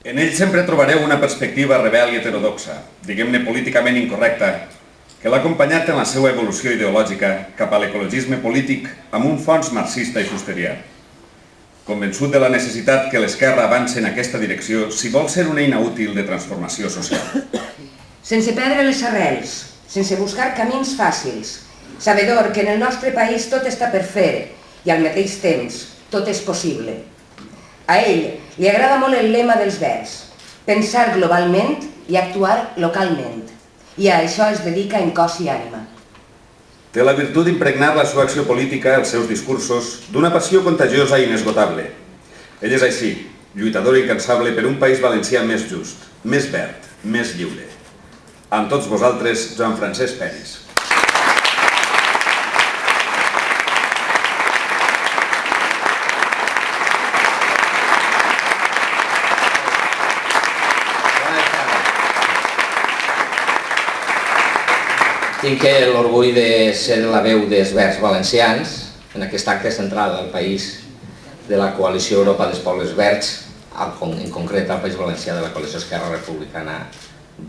En ell sempre trobareu una perspectiva rebel i heterodoxa, diguem-ne políticament incorrecta, que l'ha acompanyat en la seva evolució ideològica cap a l'ecologisme polític amb un fons marxista i fusterià. Convençut de la necessitat que l'esquerra avanci en aquesta direcció si vol ser una eina útil de transformació social. Sense perdre les arrels, sense buscar camins fàcils, sabedor que en el nostre país tot està per fer i al mateix temps tot és possible. A ell li agrada molt el lema dels Verds, pensar globalment i actuar localment, i a això es dedica en cos i ànima. Té la virtut d'impregnar la seva acció política, els seus discursos, d'una passió contagiosa i inesgotable. Ell és així, lluitador incansable per un país valencià més just, més verd, més lliure. Amb tots vosaltres, Joan Francesc Peris. Tinc l'orgull de ser la veu dels Verds valencians en aquest acte central del país de la Coalició Europa dels Pobles Verds, en concret al País Valencià de la Coalició Esquerra Republicana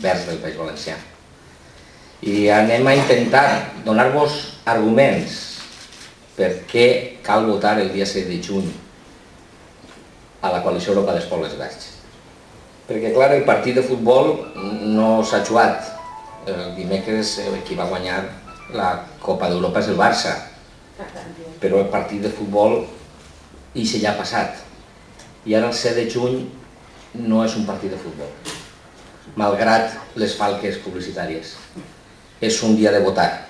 Verds del País Valencià. I anem a intentar donar-vos arguments per què cal votar el dia 7 de juny a la Coalició Europa dels Pobles Verds. Perquè, clar, el partit de futbol no s'ha jugat. El dimecres qui va guanyar la Copa d'Europa és el Barça, però el partit de futbol ja ha passat. I ara el 7 de juny no és un partit de futbol, malgrat les falques publicitàries. És un dia de votar.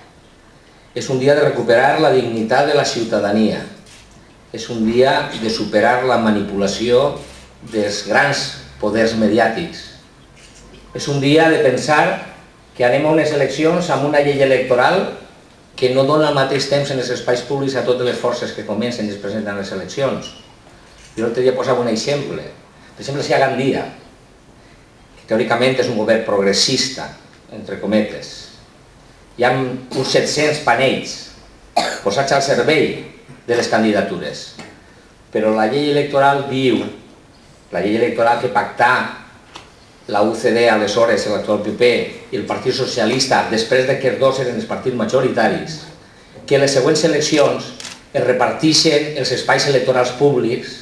És un dia de recuperar la dignitat de la ciutadania. És un dia de superar la manipulació dels grans poders mediàtics. És un dia de pensar que anem a unes eleccions amb una llei electoral que no dona al mateix temps en els espais públics a totes les forces que comencen i es presenten a les eleccions. Jo l'altre dia posava un exemple. Per exemple, si hi ha Gandia, que teòricament és un govern progressista, entre cometes, hi ha uns 700 panells posats al servei de les candidatures, però la llei electoral diu, la llei electoral que pactar la UCD aleshores, l'actual PP, i el Partit Socialista, després que els dos eren els partits majoritaris, que les següents eleccions es repartixen els espais electorals públics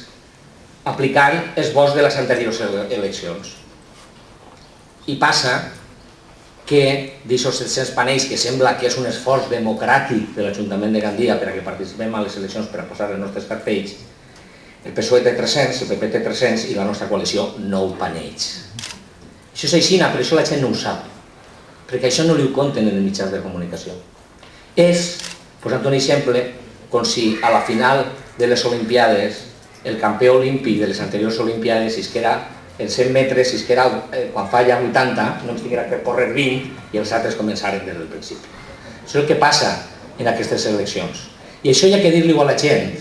aplicant els vots de les anteriors eleccions. I passa que d'aixòs 700 panells, que sembla que és un esforç democràtic de l'Ajuntament de Gandia per a que participem a les eleccions per a posar els nostres cartells, el PSOE té 300, el PP té 300 i la nostra coalició 9 panells. Això és així, però això la gent no ho sap, perquè això no li ho conten en els mitjans de comunicació. És, posant un exemple, com si a la final de les Olimpiades el campió olímpic de les anteriors Olimpiades, si es que era en 100 metres, si es que era quan fa ja 80, no ens tinguera que córrer 20 i els altres començaren des del principi. Això és el que passa en aquestes eleccions. I això hi ha que dir-li a la gent.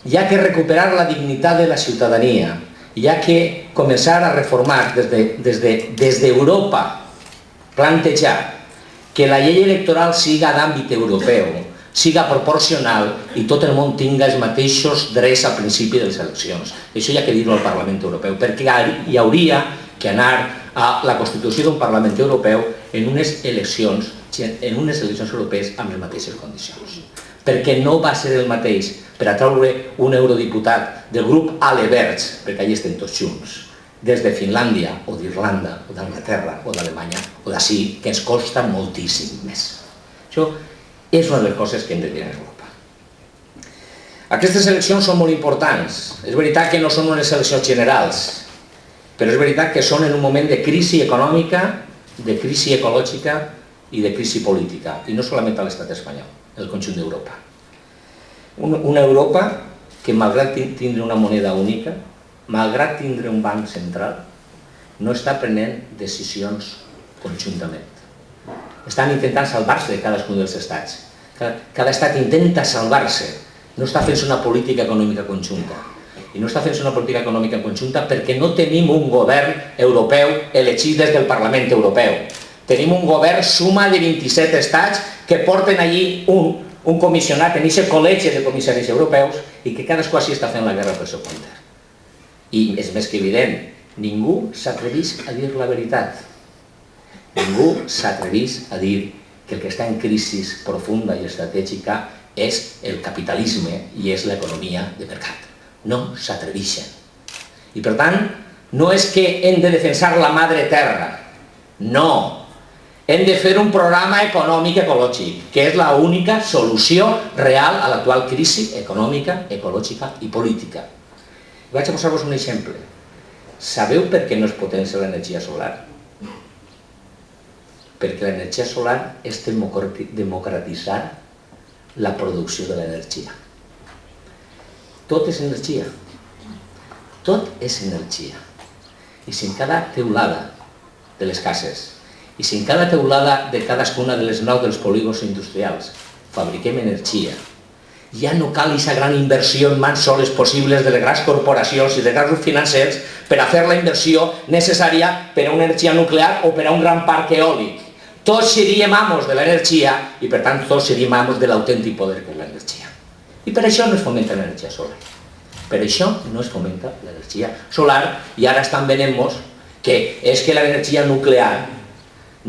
Hi ha que recuperar la dignitat de la ciutadania. Hi ha que començar a reformar des d'Europa, plantejar que la llei electoral siga d'àmbit europeu, siga proporcional i tot el món tinga els mateixos drets al principi de les eleccions. Això hi ha que dir-ho al Parlament Europeu, perquè hi hauria que anar a la constitució d'un Parlament Europeu en unes eleccions europees amb les mateixes condicions. Perquè no va ser el mateix per a treure un eurodiputat del grup ALE Verds, perquè allà estem tots junts, des de Finlàndia o d'Irlanda o d'Anglaterra o d'Alemanya o d'ací, que ens costa moltíssim més. Això és una de les coses que hem de dir en Europa. Aquestes eleccions són molt importants. És veritat que no són unes eleccions generals, però és veritat que són en un moment de crisi econòmica, de crisi ecològica i de crisi política, i no solament a l'estat espanyol, el conjunt d'Europa. Una Europa que, malgrat tindre una moneda única, malgrat tindre un banc central, no està prenent decisions conjuntament. Estan intentant salvar-se de cadascun dels estats. Cada estat intenta salvar-se, no està fent una política econòmica conjunta. I no està fent una política econòmica conjunta perquè no tenim un govern europeu elegit des del Parlament Europeu. Tenim un govern suma de 27 estats que porten allí un comissionat en aquest col·legi de comissaris europeus i que cadascú així està fent la guerra pel seu compte. I és més que evident, ningú s'atreveix a dir la veritat. Ningú s'atreveix a dir que el que està en crisi profunda i estratègica és el capitalisme i és l'economia de mercat. No s'atreveixen. I per tant, no és que hem de defensar la madre terra, no. Hem de fer un programa econòmic ecològic, que és l'única solució real a l'actual crisi econòmica, ecològica i política. Vaig a posar-vos un exemple. Sabeu per què no es potencia l'energia solar? Perquè l'energia solar és democratitzar la producció de l'energia. Tot és energia. Tot és energia. I si en cada teulada de les cases, i si en cada teulada de cadascuna de les 9 dels polígons industrials fabriquem energia, ja no cal aquesta gran inversió en mans soles possibles de les grans corporacions i de grans grups financers per a fer la inversió necessària per a una energia nuclear o per a un gran parc eòlic. Tots seríem amos de l'energia i per tant tots seríem amos de l'autèntic poder que és l'energia. I per això no es fomenta l'energia solar. Per això no es fomenta l'energia solar i ara estan venent-nos que és que l'energia nuclear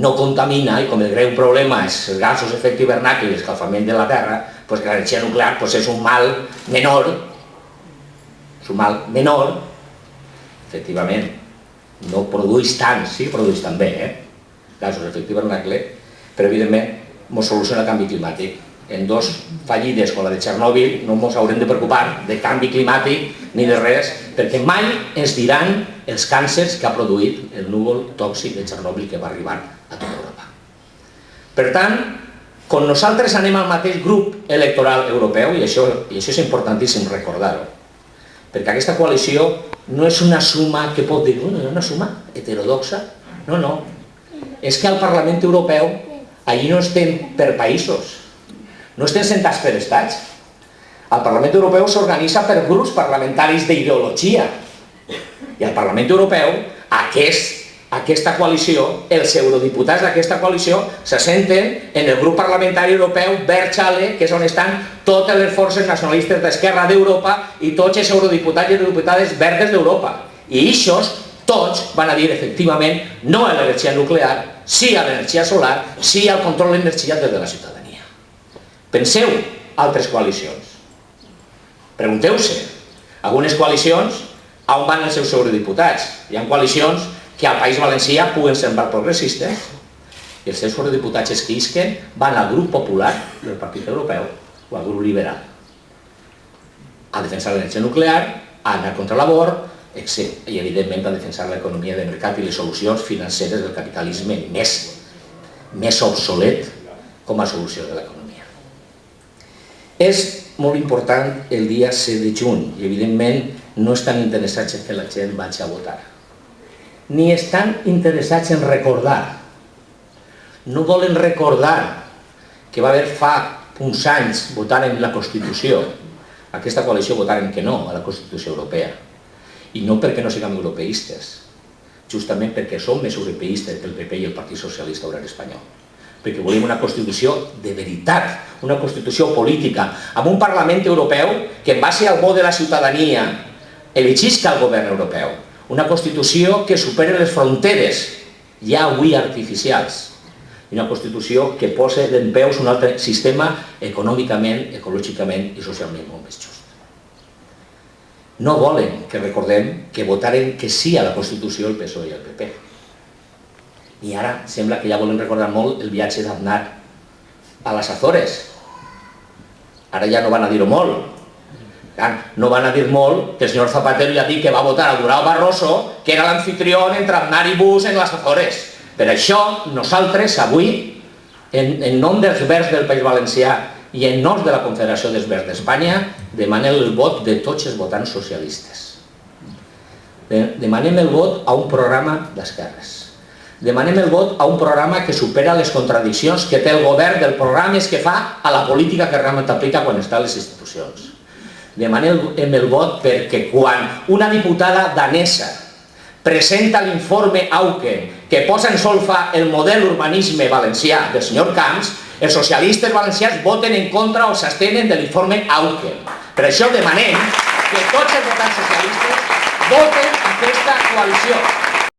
no contamina i com el greu problema és els gasos d'efecte hivernacle i l'escalfament de la Terra, doncs que l'energia nuclear és un mal menor, efectivament, no produeix tant, sí que produeix també, gasos d'efecte hivernacle, però evidentment ens soluciona el canvi climàtic. En dos fallides com la de Txernòbil no ens haurem de preocupar de canvi climàtic ni de res, perquè mai ens diran els càncers que ha produït el núvol tòxic de Txernòbil que va arribar a tota Europa. Per tant, quan nosaltres anem al mateix grup electoral europeu, i això és importantíssim recordar-ho, perquè aquesta coalició no és una suma que pot dir, és una suma heterodoxa, no. És que al Parlament Europeu allí no estem per països, no estem sentats per estats. El Parlament Europeu s'organitza per grups parlamentaris d'ideologia. I al Parlament Europeu, aquesta coalició, els eurodiputats d'aquesta coalició, se senten en el grup parlamentari europeu Verd-Chale, que és on estan totes les forces nacionalistes d'esquerra d'Europa i tots els eurodiputats i eurodiputades verdes d'Europa. I aquests, tots, van a dir efectivament no a l'energia nuclear, sí a l'energia solar, sí al control de l'energia des de la ciutadania. Penseu altres coalicions. Pregunteu-se. Algunes coalicions, on van els seus eurodiputats? Hi ha coalicions que al País Valencià puguen semblar progressistes i els seus eurodiputats que isquen van al grup popular del Partit Europeu o al grup liberal a defensar l'energia nuclear, a anar contra l'abort, i evidentment a defensar l'economia de mercat i les solucions financeres del capitalisme més obsolet com a solució de l'economia. És molt important el dia 7 de juny i evidentment no estan interessats en que la gent vagi a votar, ni estan interessats en recordar. No volen recordar que va haver fa uns anys votant la Constitució. Aquesta coalició votaren que no a la Constitució Europea. I no perquè no siguem europeistes, justament perquè som més europeistes que el PP i el Partit Socialista Obrer Espanyol. Perquè volem una Constitució de veritat, una Constitució política, amb un Parlament Europeu que en base al vot de la ciutadania elegisca el govern europeu. Una Constitució que superi les fronteres, ja avui artificials. I una Constitució que posa dempeus un altre sistema econòmicament, ecològicament i socialment molt més just. No volen que recordem que votaren que sí a la Constitució el PSOE i el PP. I ara sembla que ja volen recordar molt el viatge d'Aznar a les Azores. Ara ja no van a dir-ho molt. No van a dir molt que el senyor Zapatero ja ha dit que va votar a Durão Barroso, que era l'anfitrió entre Aznar i Bush en les Azores. Per això nosaltres avui, en nom dels Verds del País Valencià i en nom de la Confederació dels Verds d'Espanya, demanem el vot de tots els votants socialistes. Demanem el vot a un programa d'esquerres. Demanem el vot a un programa que supera les contradiccions que té el govern dels programes que fa a la política que realment aplica quan està a les institucions. Demanem el vot perquè quan una diputada danesa presenta l'informe Auken que posa en solfa el model urbanisme valencià del senyor Camps, els socialistes valencians voten en contra o s'abstenen de l'informe Auken. Per això demanem que tots els votants socialistes voten a aquesta coalició.